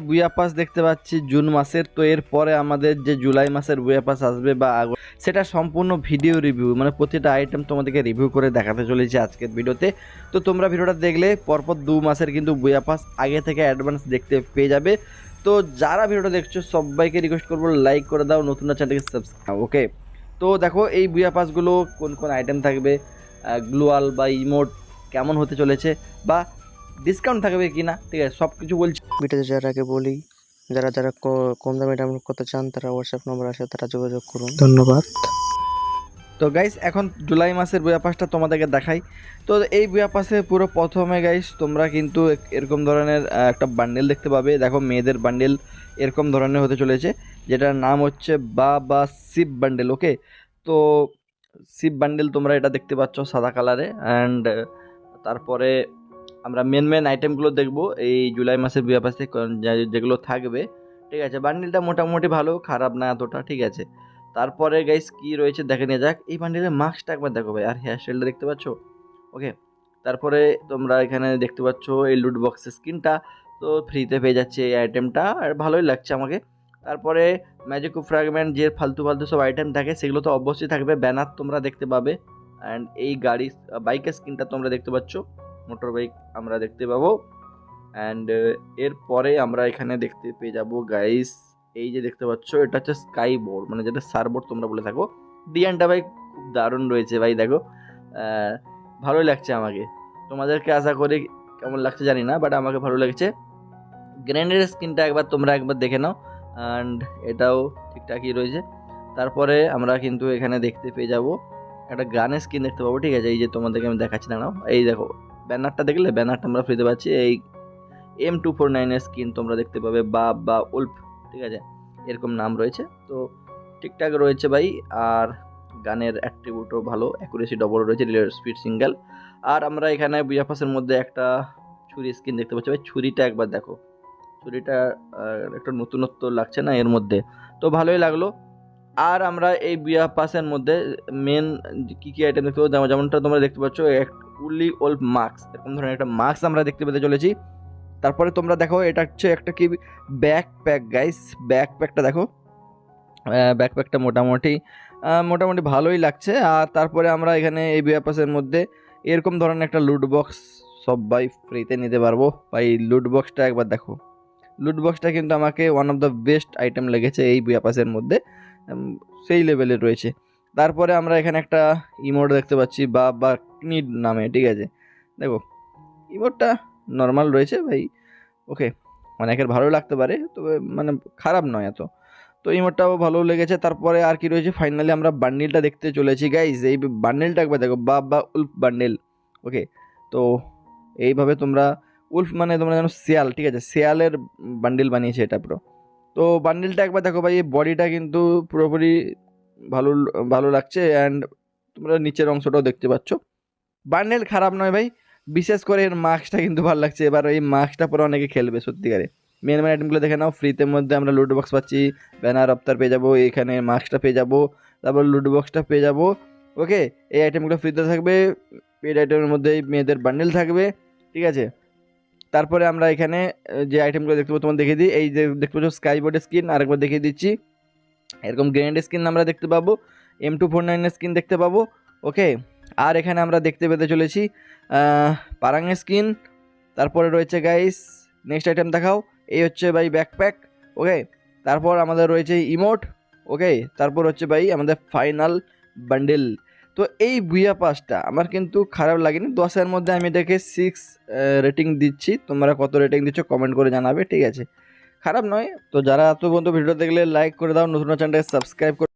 বুয়া পাস দেখতে পাচ্ছি জুন মাসের, তো এরপরে আমাদের যে জুলাই মাসের বুয়া পাস আসবে বা সেটা সম্পূর্ণ ভিডিও রিভিউ, মানে প্রতিটা আইটেম তোমাদেরকে রিভিউ করে দেখাতে চলেছি আজকের ভিডিওতে। তো তোমরা ভিডিওটা দেখলে পরপর 2 মাসের কিন্তু বুয়া পাস আগে থেকে অ্যাডভান্স দেখতে পেয়ে যাবে। তো যারা ভিডিওটা দেখছো সবাইকে রিকোয়েস্ট করবো লাইক করে দাও, নতুন চ্যানেলকে সাবস্ক্রাইব। ওকে, তো দেখো এই বুয়া পাসগুলো কোন কোন আইটেম থাকবে, গ্লোয়াল বা ইমোট কেমন হতে চলেছে, বা ডিসকাউন্ট থাকবে কিনা, ঠিক আছে সব কিছু বলছি। ভিডিওতে যাওয়ার আগে বলি, যারা যারা কম দামে ডাউনলোড করতে চান তারা হোয়াটসঅ্যাপ নম্বর আছে, তারা যোগাযোগ করুন। ধন্যবাদ। তো গাইস এখন জুলাই মাসের বুয়া পাসটা তোমাদেরকে দেখাই। তো এই বুয়া পাসে পুরো প্রথমে গাইস তোমরা কিন্তু এরকম ধরনের একটা বান্ডেল দেখতে পাবে। দেখো মেয়েদের বান্ডেল এরকম ধরনের হতে চলেছে, যেটার নাম হচ্ছে বা শিপ বান্ডেল। ওকে, তো শিপ বান্ডেল তোমরা এটা দেখতে পাচ্ছ সাদা কালারে। অ্যান্ড তারপরে আমরা মেন আইটেমগুলো দেখবো এই জুলাই মাসের বুয়া পাসে যেগুলো থাকবে, ঠিক আছে। বান্ডেলটা মোটামুটি ভালো, খারাপ না এতটা, ঠিক আছে। তারপরে গাইস কি রয়েছে দেখে নিয়ে যাক। এই বান্ডেলের মাস্কটা একবার দেখো ভাই, আর হেয়ার স্টাইলটা দেখতে পাচ্ছ। ওকে, তারপরে তোমরা এখানে দেখতে পাচ্ছ এই লুট বক্সের স্কিনটা, তো ফ্রিতে পেয়ে যাচ্ছে এই আইটেমটা, আর ভালোই লাগছে আমাকে। তারপরে ম্যাজিক ফ্র্যাগমেন্ট যে ফালতু ফালতু সব আইটেম থাকে সেগুলো তো অবশ্যই থাকবে। ব্যানার তোমরা দেখতে পাবে, অ্যান্ড এই গাড়ি বাইকের স্কিনটা তোমরা দেখতে পাচ্ছ, মোটর বাইক আমরা দেখতে পাবো। অ্যান্ড এরপরে আমরা এখানে দেখতে পেয়ে যাবো গাইস, এই যে দেখতে পাচ্ছ এটা হচ্ছে স্কাই বোর্ড, মানে যেটা সারবোর্ড তোমরা বলে থাকো। ডিজাইনটা ভাই খুব দারুণ রয়েছে ভাই, দেখো ভালোই লাগছে আমাকে। তোমাদেরকে আশা করি কেমন লাগছে জানি না, বাট আমাকে ভালো লাগছে। গ্রেনেডের স্কিনটা তোমরা একবার দেখে নাও, অ্যান্ড এটাও ঠিকঠাকই রয়েছে। তারপরে আমরা কিন্তু এখানে দেখতে পেয়ে যাব একটা গানের স্কিন দেখতে পাবো, ঠিক আছে। এই যে তোমাদেরকে আমি দেখাচ্ছি না, এই দেখো ব্যানারটা দেখলে, ব্যানারটা আমরা ফ্রিতে পাচ্ছি। এই M249 এর স্কিন তোমরা দেখতে পাবে, বা উল্ফ, ঠিক আছে, এরকম নাম রয়েছে। তো ঠিকঠাক রয়েছে ভাই। আর গানের অ্যাট্রিবিউটও ভালো, অ্যাকুরেসি ডবল রয়েছে, রিলের স্পিড সিঙ্গেল। আর আমরা এখানে বিয়াফাসের মধ্যে একটা ছুরি স্কিন দেখতে পাচ্ছি ভাই, ছুরিটা একবার দেখো, ছুরিটা একটা নতুনত্ব লাগছে না এর মধ্যে, তো ভালোই লাগলো। আর আমরা এই বিয়া পাসের মধ্যে মেন কি কি আইটেম দেখতে পাবো, যেমনটা তোমরা দেখতে পাচ্ছ উলি ওল্ড মাস্ক, এরকম ধরনের একটা মাস্ক আমরা দেখতে পেতে চলেছি। তারপরে তোমরা দেখো এটা হচ্ছে একটা কি ব্যাকপ্যাক গাইস, ব্যাকপ্যাকটা দেখো, ব্যাকপ্যাকটা মোটামুটি ভালোই লাগছে। আর তারপরে আমরা এখানে এই বিয়া পাসের মধ্যে এরকম ধরনের একটা লুট বক্স সবাই ফ্রিতে নিতে পারবো। বা এই লুট বক্সটা একবার দেখো, লুট বক্সটা কিন্তু আমাকে one of the best item লেগেছে এই বুয়া পাসের মধ্যে, সেই লেভেলের রয়েছে। তারপরে আমরা এখানে একটা ইমোট দেখতে পাচ্ছি বা নিড নামে, ঠিক আছে। দেখো ইমোটটা নর্মাল রয়েছে ভাই, ওকে, অনেকের ভালো লাগতে পারে, তবে মানে খারাপ নয় এত। তো ইমোটটাও ভালো লেগেছে। তারপরে আর কি রয়েছে, ফাইনালি আমরা বান্ডিলটা দেখতে চলেছি গাইজ। এই বান্ডিলটা একবার দেখো, বা উল্ফ বান্ডিল। ওকে, তো এইভাবে তোমরা উল্ফ মানে তোমরা জানো শিয়াল, ঠিক আছে, শিয়ালের বান্ডিল বানিয়েছে এটা পুরো। তো বান্ডিলটা একবার দেখো ভাই, এই বডিটা কিন্তু পুরোপুরি ভালো ভালো লাগছে। অ্যান্ড তোমরা নিচের অংশটাও দেখতে পাচ্ছ, বান্ডেল খারাপ নয় ভাই। বিশেষ করে এর মাস্কটা কিন্তু ভালো লাগছে। এবার এই মাস্কটা পরে অনেকে খেলবে সত্যিকারে। মেন আইটেমগুলো দেখে নাও, ফ্রিতে মধ্যে আমরা লুডো বক্স পাচ্ছি, ব্যানার অফতার পেয়ে যাবো, এখানে মাস্কটা পেয়ে যাবো, তারপর লুডো বক্সটা পেয়ে যাবো। ওকে, এই আইটেমগুলো ফ্রিতে থাকবে। পেড আইটেমের মধ্যে এই মেয়েদের বান্ডেল থাকবে, ঠিক আছে। তারপরে আমরা এখানে যে আইটেমগুলো দেখতে পাবো তোমার দেখিয়ে দিই। এই যে দেখতে পাচ্ছ স্কাই বোর্ডের স্কিন, আরেকবার দেখিয়ে দিচ্ছি। এরকম গ্রেনেড স্কিন আমরা দেখতে পাবো, M249 স্কিন দেখতে পাবো। ওকে, আর এখানে আমরা দেখতে পেতে চলেছি পারাঙের স্কিন। তারপরে রয়েছে গাইস, নেক্সট আইটেম দেখাও। এই হচ্ছে ভাই ব্যাকপ্যাক। ওকে, তারপর আমাদের রয়েছে ইমোট। ওকে, তারপর হচ্ছে ভাই আমাদের ফাইনাল বান্ডেল। তো এই বুয়া পাসটা আমার কিন্তু খারাপ লাগেনি, 10-এর মধ্যে আমি এটাকে 6 রেটিং দিচ্ছি। তোমরা কত রেটিং দিচ্ছ কমেন্ট করে জানাবে, ঠিক আছে। খারাপ নয়। তো যারা এত পর্যন্ত ভিডিও দেখলে লাইক করে দাও, নতুন চ্যানেলটাকে সাবস্ক্রাইব করে